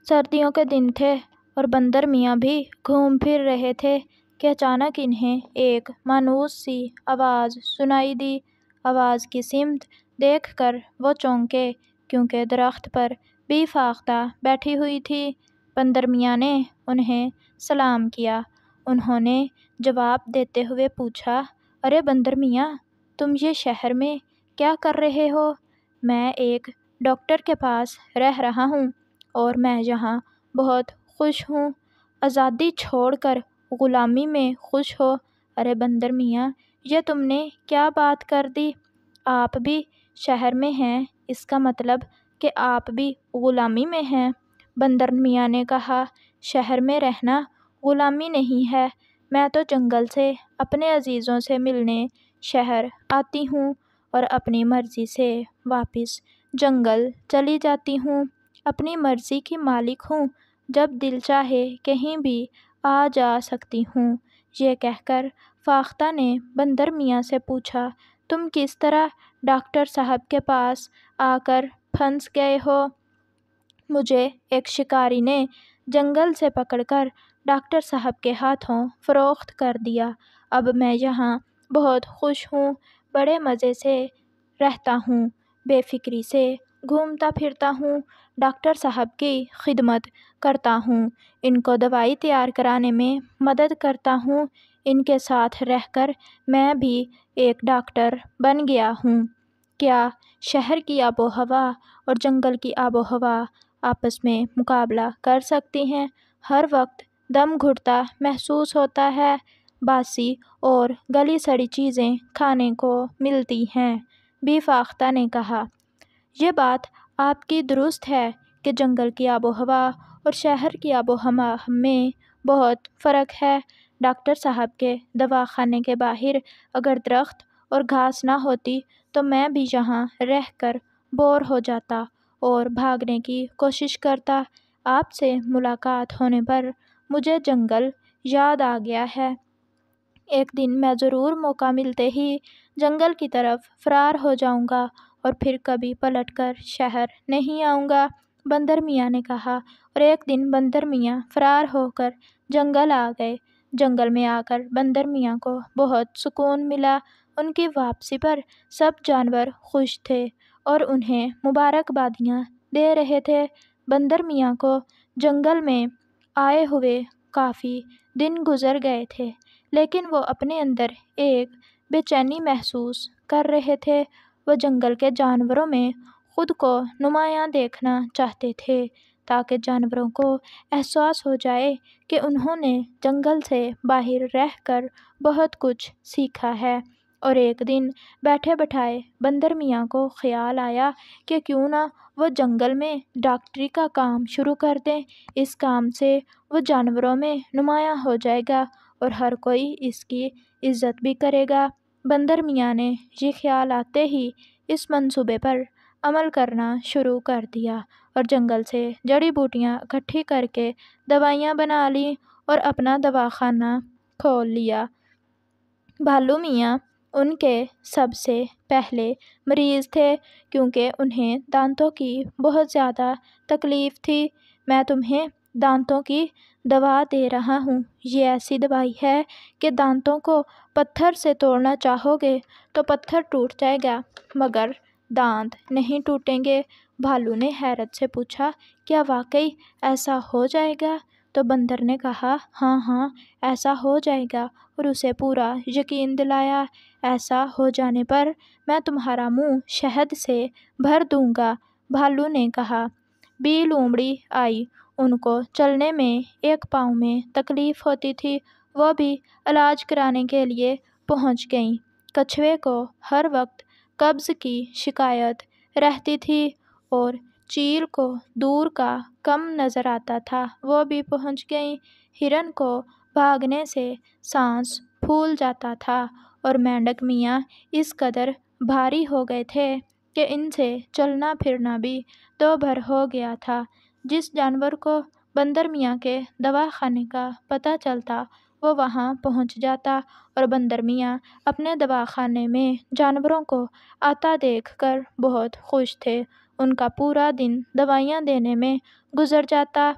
سردیوں کے دن تھے اور بندر میاں بھی گھوم پھر رہے تھے کہ اچانک انہیں ایک مانوس سی آواز سنائی دی۔ آواز کی سمت دیکھ کر وہ چونکے کیونکہ درخت پر بی فاختہ بیٹھی ہوئی تھی۔ بندر میاں نے انہیں سلام کیا۔ انہوں نے جواب دیتے ہوئے پوچھا، ارے بندر میاں، تم یہ شہر میں کیا کر رہے ہو؟ میں ایک ڈاکٹر کے پاس رہ رہا ہوں اور میں یہاں بہت خوش ہوں۔ آزادی چھوڑ کر غلامی میں خوش ہو؟ ارے بندر میاں، یہ تم نے کیا بات کر دی؟ آپ بھی شہر میں ہیں، اس کا مطلب کہ آپ بھی غلامی میں ہیں۔ بندر میاں نے کہا، شہر میں رہنا غلامی نہیں ہے، میں تو جنگل سے اپنے عزیزوں سے ملنے شہر آتی ہوں اور اپنی مرضی سے واپس جنگل چلی جاتی ہوں۔ اپنی مرضی کی مالک ہوں، جب دل چاہے کہیں بھی آ جا سکتی ہوں۔ یہ کہہ کر فاختہ نے بندر میاں سے پوچھا، تم کس طرح ڈاکٹر صاحب کے پاس آ کر پھنس گئے ہو؟ مجھے ایک شکاری نے جنگل سے پکڑ کر ڈاکٹر صاحب کے ہاتھوں فروخت کر دیا۔ اب میں یہاں بہت خوش ہوں، بڑے مزے سے رہتا ہوں، بے فکری سے گھومتا پھرتا ہوں، ڈاکٹر صاحب کی خدمت کرتا ہوں، ان کو دوائی تیار کرانے میں مدد کرتا ہوں، ان کے ساتھ رہ کر میں بھی ایک ڈاکٹر بن گیا ہوں۔ کیا شہر کی آب و ہوا اور جنگل کی آب و ہوا آپس میں مقابلہ کر سکتی ہیں؟ ہر وقت دم گھٹتا محسوس ہوتا ہے، باسی اور گلی سڑی چیزیں کھانے کو ملتی ہیں۔ بی فاختہ نے کہا، یہ بات آپ کی درست ہے کہ جنگل کی آب و ہوا اور شہر کی آب و ہوا میں بہت فرق ہے۔ ڈاکٹر صاحب کے دواخانے کے باہر اگر درخت اور گھاس نہ ہوتی تو میں بھی یہاں رہ کر بور ہو جاتا اور بھاگنے کی کوشش کرتا۔ آپ سے ملاقات ہونے پر مجھے جنگل یاد آ گیا ہے۔ ایک دن میں ضرور موقع ملتے ہی جنگل کی طرف فرار ہو جاؤں گا اور پھر کبھی پلٹ کر شہر نہیں آؤں گا، بندر میاں نے کہا۔ اور ایک دن بندر میاں فرار ہو کر جنگل آ گئے۔ جنگل میں آ کر بندر میاں کو بہت سکون ملا۔ ان کی واپسی پر سب جانور خوش تھے اور انہیں مبارکبادیاں دے رہے تھے۔ بندر میاں کو جنگل میں آئے ہوئے کافی دن گزر گئے تھے، لیکن وہ اپنے اندر ایک بے چینی محسوس کر رہے تھے۔ وہ جنگل کے جانوروں میں خود کو نمایاں دیکھنا چاہتے تھے تاکہ جانوروں کو احساس ہو جائے کہ انہوں نے جنگل سے باہر رہ کر بہت کچھ سیکھا ہے۔ اور ایک دن بیٹھے بٹھائے بندر میاں کو خیال آیا کہ کیوں نہ وہ جنگل میں ڈاکٹری کا کام شروع کر دیں۔ اس کام سے وہ جانوروں میں نمایاں ہو جائے گا اور ہر کوئی اس کی عزت بھی کرے گا۔ بندر میاں نے یہ خیال آتے ہی اس منصوبے پر عمل کرنا شروع کر دیا اور جنگل سے جڑی بوٹیاں اکٹھی کر کے دوائیاں بنا لیں اور اپنا دواخانہ کھول لیا۔ بھالو میاں ان کے سب سے پہلے مریض تھے کیونکہ انہیں دانتوں کی بہت زیادہ تکلیف تھی۔ میں تمہیں دانتوں کی دوا دے رہا ہوں، یہ ایسی دوائی ہے کہ دانتوں کو پتھر سے توڑنا چاہو گے تو پتھر ٹوٹ جائے گا مگر دانت نہیں ٹوٹیں گے۔ بھالو نے حیرت سے پوچھا، کیا واقعی ایسا ہو جائے گا؟ تو بندر نے کہا، ہاں ہاں ایسا ہو جائے گا، اور اسے پورا یقین دلایا۔ ایسا ہو جانے پر میں تمہارا منہ شہد سے بھر دوں گا۔ بھالو نے کہا۔ بی لومڑی آئی، ان کو چلنے میں ایک پاؤں میں تکلیف ہوتی تھی، وہ بھی علاج کرانے کے لیے پہنچ گئیں۔ کچھوے کو ہر وقت قبض کی شکایت رہتی تھی اور چیل کو دور کا کم نظر آتا تھا، وہ بھی پہنچ گئیں۔ ہرن کو بھاگنے سے سانس پھول جاتا تھا اور مینڈک میاں اس قدر بھاری ہو گئے تھے کہ ان سے چلنا پھرنا بھی دوبھر ہو گیا تھا۔ جس جانور کو بندر میاں کے دواخانے کا پتہ چلتا وہ وہاں پہنچ جاتا اور بندر میاں اپنے دواخانے میں جانوروں کو آتا دیکھ کر بہت خوش تھے۔ ان کا پورا دن دوائیاں دینے میں گزر جاتا۔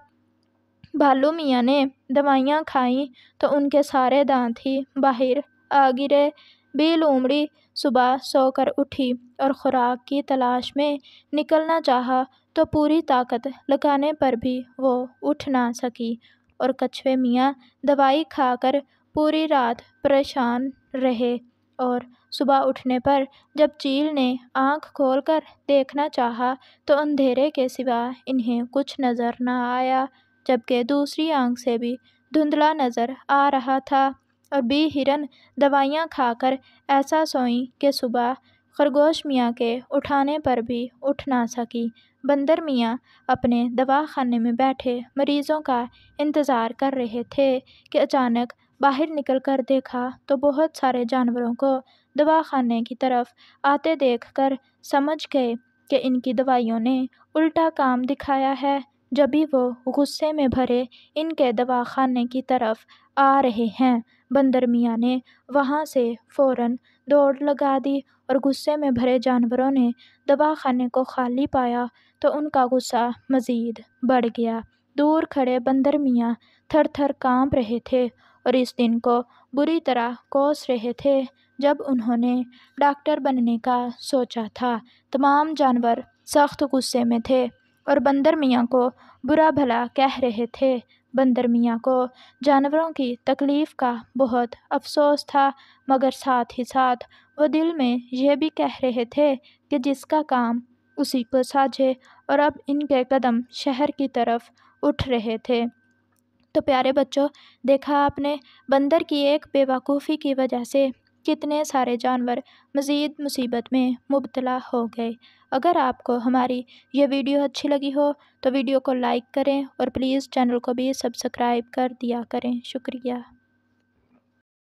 بھالو میاں نے دوائیاں کھائیں تو ان کے سارے دانت ہی باہر آ گرے۔ بی لومڑی صبح سو کر اٹھی اور خوراک کی تلاش میں نکلنا چاہا تو پوری طاقت لگانے پر بھی وہ اٹھ نہ سکی، اور کچھوے میاں دوائی کھا کر پوری رات پریشان رہے، اور صبح اٹھنے پر جب چیل نے آنکھ کھول کر دیکھنا چاہا تو اندھیرے کے سوا انہیں کچھ نظر نہ آیا، جبکہ دوسری آنکھ سے بھی دھندلا نظر آ رہا تھا۔ اور بی ہرن دوائیاں کھا کر ایسا سوئیں کہ صبح خرگوش میاں کے اٹھانے پر بھی اٹھ نہ سکی۔ بندر میاں اپنے دواخانے میں بیٹھے مریضوں کا انتظار کر رہے تھے کہ اچانک باہر نکل کر دیکھا تو بہت سارے جانوروں کو دواخانے کی طرف آتے دیکھ کر سمجھ گئے کہ ان کی دوائیوں نے الٹا کام دکھایا ہے، جبھی وہ غصے میں بھرے ان کے دواخانے کی طرف آ رہے ہیں۔ بندر میاں نے وہاں سے فوراً دوڑ لگا دی، اور غصے میں بھرے جانوروں نے دواخانے کو خالی پایا تو ان کا غصہ مزید بڑھ گیا۔ دور کھڑے بندر میاں تھر تھر کانپ رہے تھے اور اس دن کو بری طرح کوس رہے تھے جب انہوں نے ڈاکٹر بننے کا سوچا تھا۔ تمام جانور سخت غصے میں تھے اور بندر میاں کو برا بھلا کہہ رہے تھے۔ بندر میاں کو جانوروں کی تکلیف کا بہت افسوس تھا، مگر ساتھ ہی ساتھ وہ دل میں یہ بھی کہہ رہے تھے کہ جس کا کام اسی کو ساجھے، اور اب ان کے قدم شہر کی طرف اٹھ رہے تھے۔ تو پیارے بچوں، دیکھا آپ نے بندر کی ایک بے وقوفی کی وجہ سے کتنے سارے جانور مزید مصیبت میں مبتلا ہو گئے۔ اگر آپ کو ہماری یہ ویڈیو اچھی لگی ہو تو ویڈیو کو لائک کریں اور پلیز چینل کو بھی سبسکرائب کر دیا کریں۔ شکریہ۔